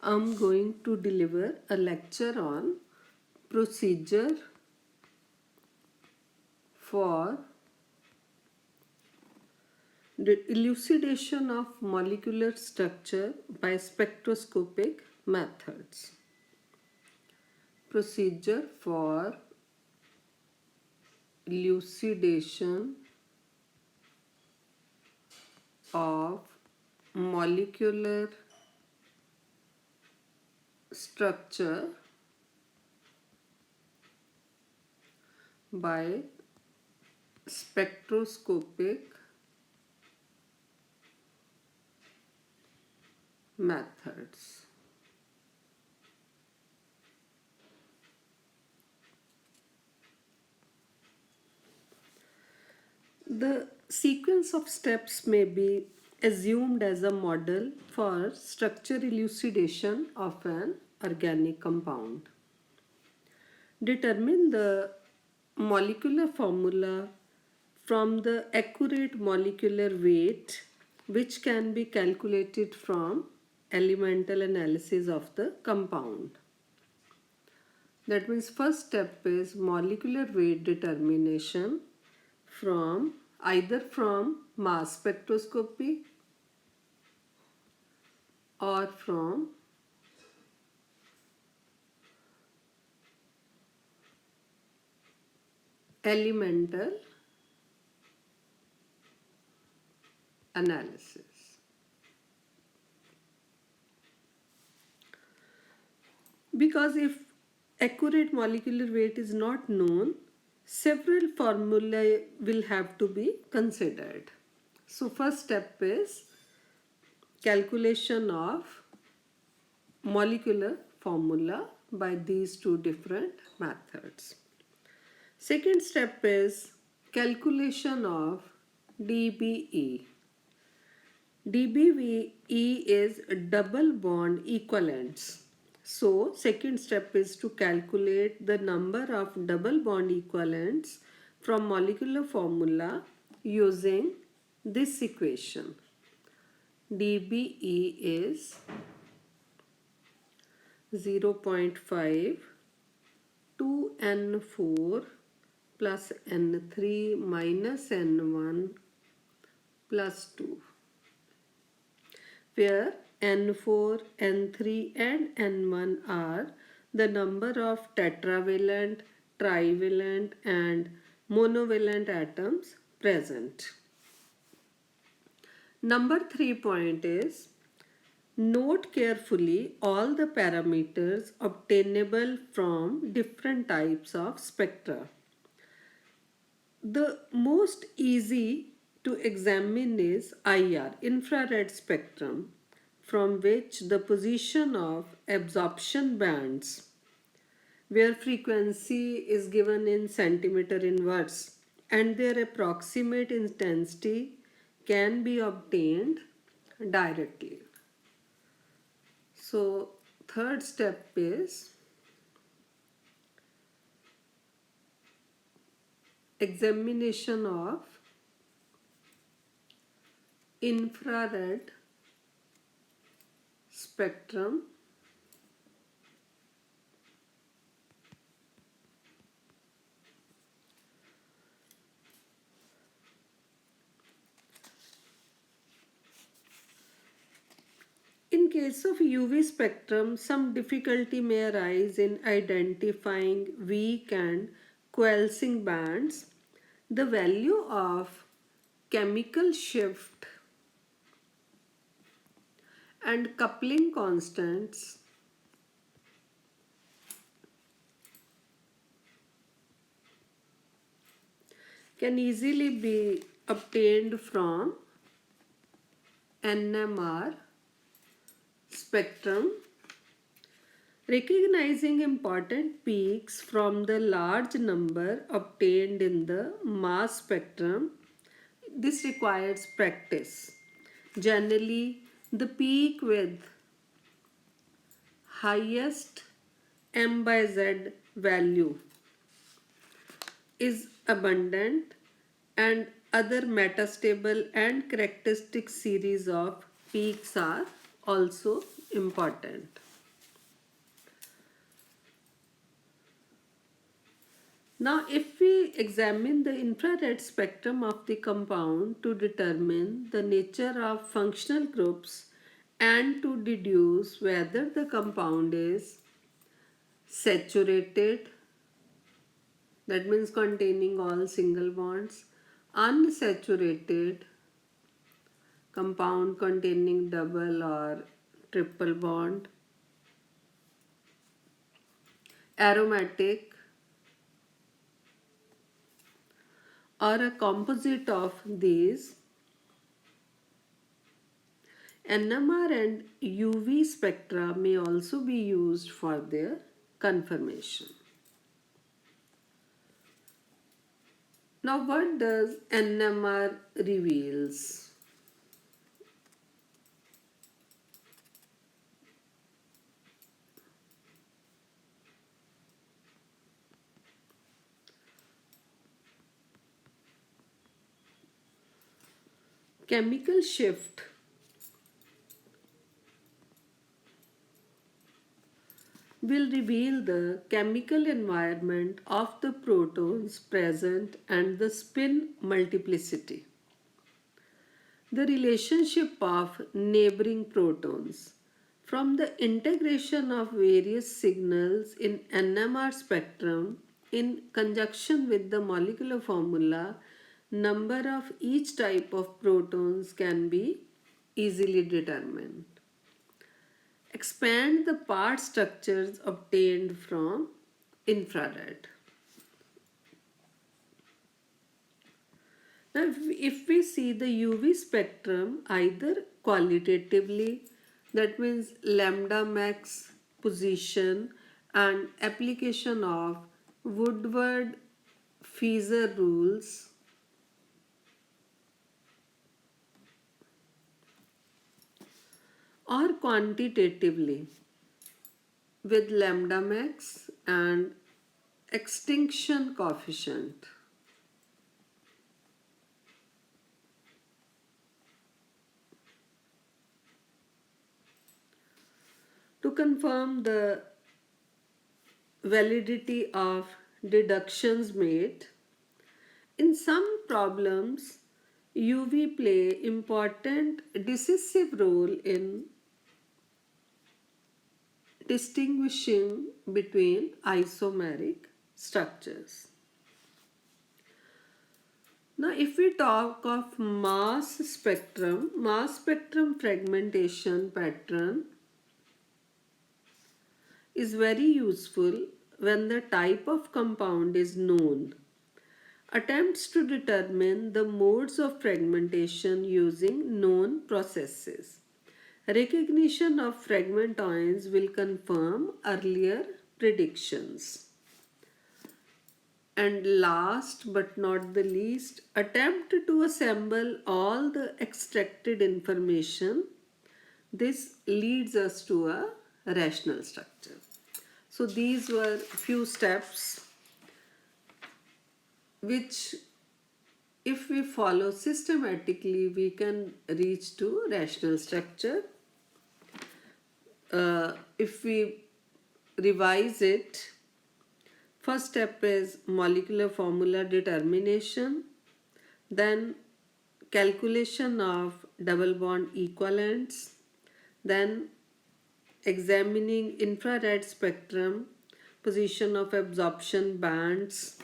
I'm going to deliver a lecture on procedure for the elucidation of molecular structure by spectroscopic methods. Procedure for elucidation of molecular structure by spectroscopic methods. The sequence of steps may be assumed as a model for structure elucidation of an organic compound. Determine the molecular formula from the accurate molecular weight, which can be calculated from elemental analysis of the compound. That means first step is molecular weight determination from either from mass spectroscopy or from elemental analysis. Because if accurate molecular weight is not known, several formulae will have to be considered. So first step is calculation of molecular formula by these two different methods. Second step is calculation of DBE. DBE is double bond equivalents. So second step is to calculate the number of double bond equivalents from molecular formula using this equation. DBE is 0.5 2N4 plus N3 minus N1 plus 2, where N4, N3 and N1 are the number of tetravalent, trivalent and monovalent atoms present. Number 3 point is note carefully all the parameters obtainable from different types of spectra. The most easy to examine is IR, infrared spectrum, from which the position of absorption bands, where frequency is given in centimeter inverse and their approximate intensity can be obtained directly. So third step is examination of infrared spectrum In case of UV spectrum, some difficulty may arise in identifying weak and coalescing bands. The value of chemical shift and coupling constants can easily be obtained from NMR spectrum. Recognizing important peaks from the large number obtained in the mass spectrum, this requires practice. Generally, the peak with highest M by Z value is abundant, and other metastable and characteristic series of peaks are also important. Now, if we examine the infrared spectrum of the compound to determine the nature of functional groups and to deduce whether the compound is saturated, that means containing all single bonds, unsaturated, compound containing double or triple bond, aromatic, or a composite of these, NMR and UV spectra may also be used for their confirmation. Now, what does NMR reveals? Chemical shift will reveal the chemical environment of the protons present and the spin multiplicity. The relationship of neighboring protons. From the integration of various signals in NMR spectrum in conjunction with the molecular formula, number of each type of protons can be easily determined. Expand the part structures obtained from infrared. Now, if we see the UV spectrum either qualitatively, that means lambda max, position, and application of Woodward-Feser rules, or quantitatively with lambda max and extinction coefficient. To confirm the validity of deductions made, in some problems, UV play important decisive role in distinguishing between isomeric structures. Now, if we talk of mass spectrum fragmentation pattern is very useful when the type of compound is known. Attempts to determine the modes of fragmentation using known processes. Recognition of fragment ions will confirm earlier predictions. And last but not the least, attempt to assemble all the extracted information. This leads us to a rational structure. So these were few steps which, if we follow systematically, we can reach to rational structure. If we revise it, first step is molecular formula determination, then calculation of double bond equivalents, then examining infrared spectrum, position of absorption bands,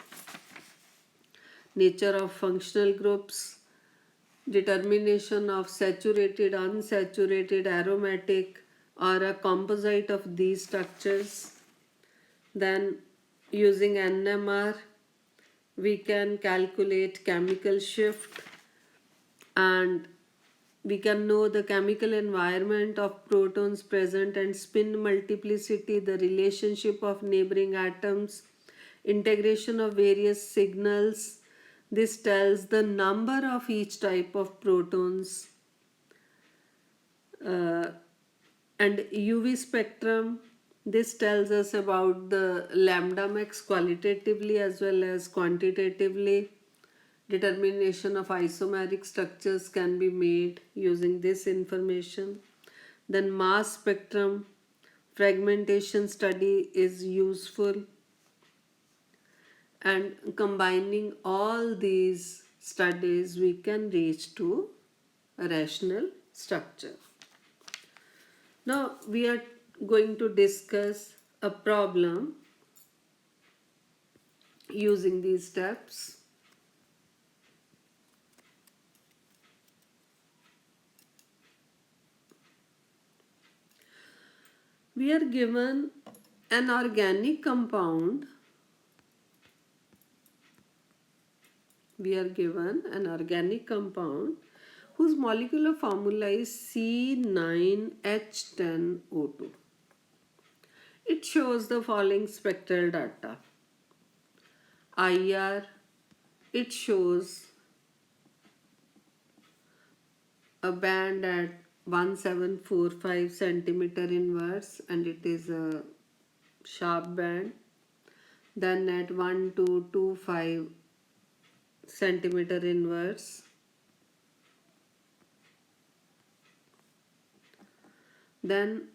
nature of functional groups, determination of saturated, unsaturated, aromatic, or a composite of these structures. Then using NMR, we can calculate chemical shift and we can know the chemical environment of protons present and spin multiplicity, the relationship of neighboring atoms, integration of various signals. This tells the number of each type of protons. And UV spectrum, this tells us about the lambda max qualitatively as well as quantitatively. Determination of isomeric structures can be made using this information. Then mass spectrum fragmentation study is useful. and combining all these studies we can reach to a rational structure. Now we are going to discuss a problem using these steps. We are given an organic compound. We are given an organic compound whose molecular formula is C9H10O2. It shows the following spectral data. IR, it shows a band at 1745 centimeter inverse and it is a sharp band. Then at 1225 centimeter inverse. Then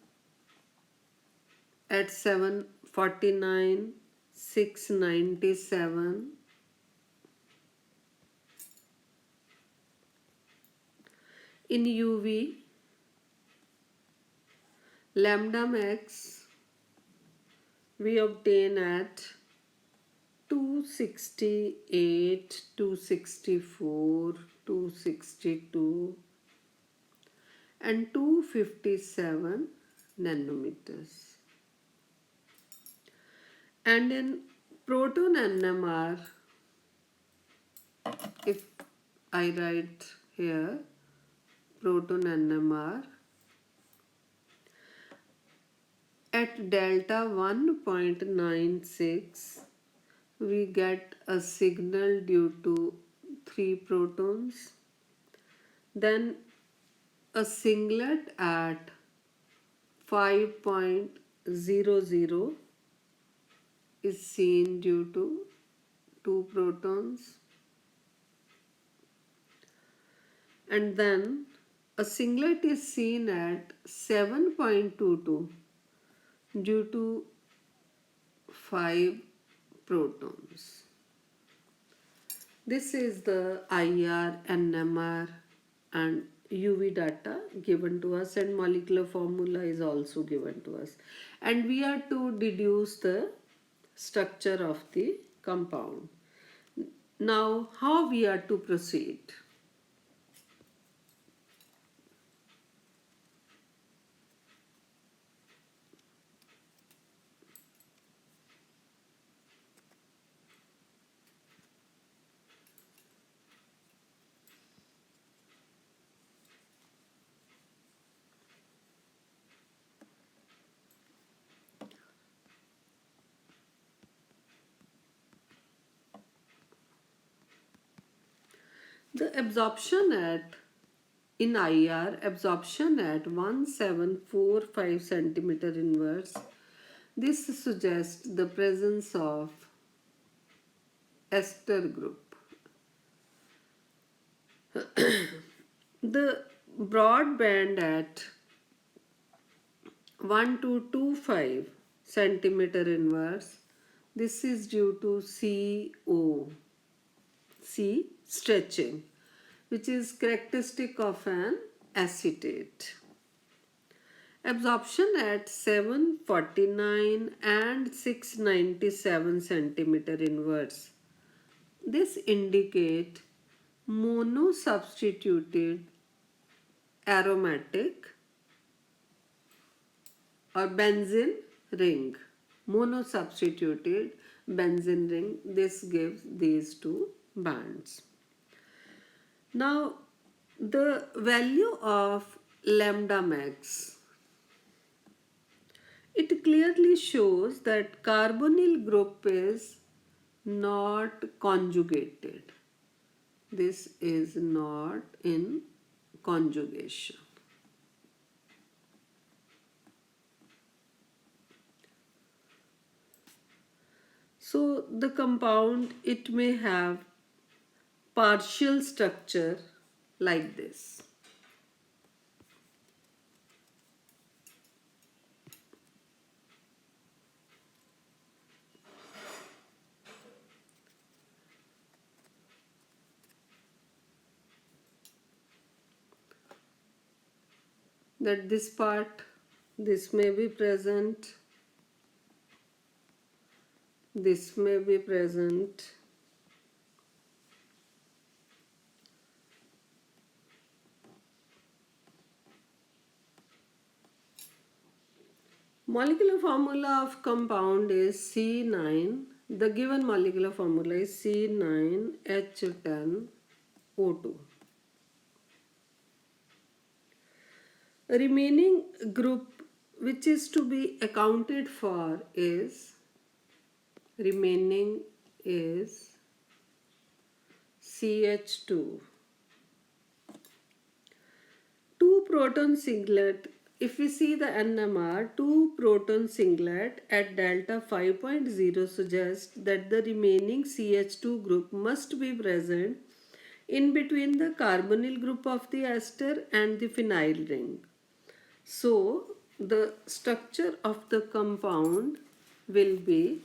at 749, 697. In UV, lambda max we obtain at 268, 264, 262 and 257 nanometers. And in proton NMR, if I write here proton NMR, at delta 1.96 we get a signal due to 3 protons. Then a singlet at 5.00 is seen due to 2 protons. And then a singlet is seen at 7.22 due to 5 protons. This is the IR, NMR and UV data given to us, and molecular formula is also given to us. And we are to deduce the structure of the compound. Now, how we are to proceed? The absorption in IR, absorption at 1745 centimeter inverse, this suggests the presence of ester group. The broad band at 1225 centimeter inverse, this is due to CO, C stretching, which is characteristic of an acetate. Absorption at 749 and 697 centimeter inverse. This indicate monosubstituted aromatic or benzene ring. Monosubstituted benzene ring. This gives these two bands. Now, the value of lambda max, it clearly shows that carbonyl group is not conjugated. This is not in conjugation. So the compound, it may have partial structure like this. that this part, this may be present, this may be present. Molecular formula of compound is C9. The given molecular formula is C9H10O2. Remaining group which is to be accounted for is remaining is CH2. Two proton singlet. If we see the NMR, two proton singlet at delta 5.0 suggests that the remaining CH2 group must be present in between the carbonyl group of the ester and the phenyl ring. So, the structure of the compound will be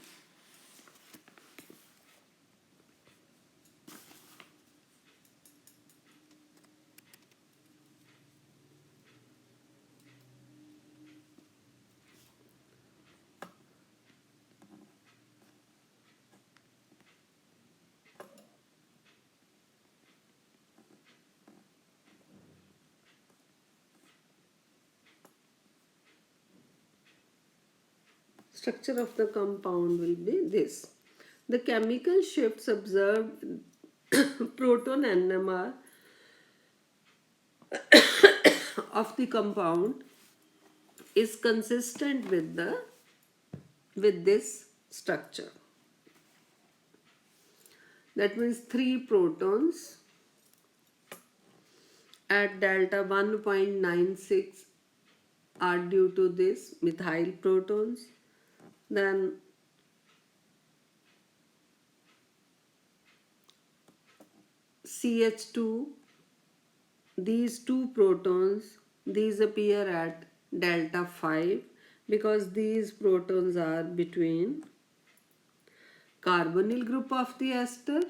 structure of the compound will be this. The chemical shifts observed proton NMR of the compound is consistent with this structure. That means three protons at delta 1.96 are due to this methyl protons. Then CH2, these two protons, these appear at delta 5 because these protons are between carbonyl group of the ester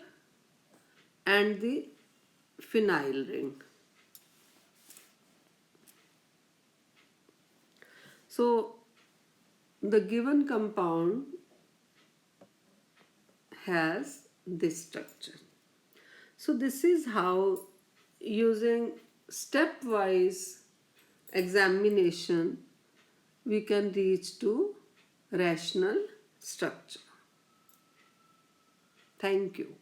and the phenyl ring. So the given compound has this structure. So this is how, using stepwise examination, we can reach to rational structure. Thank you.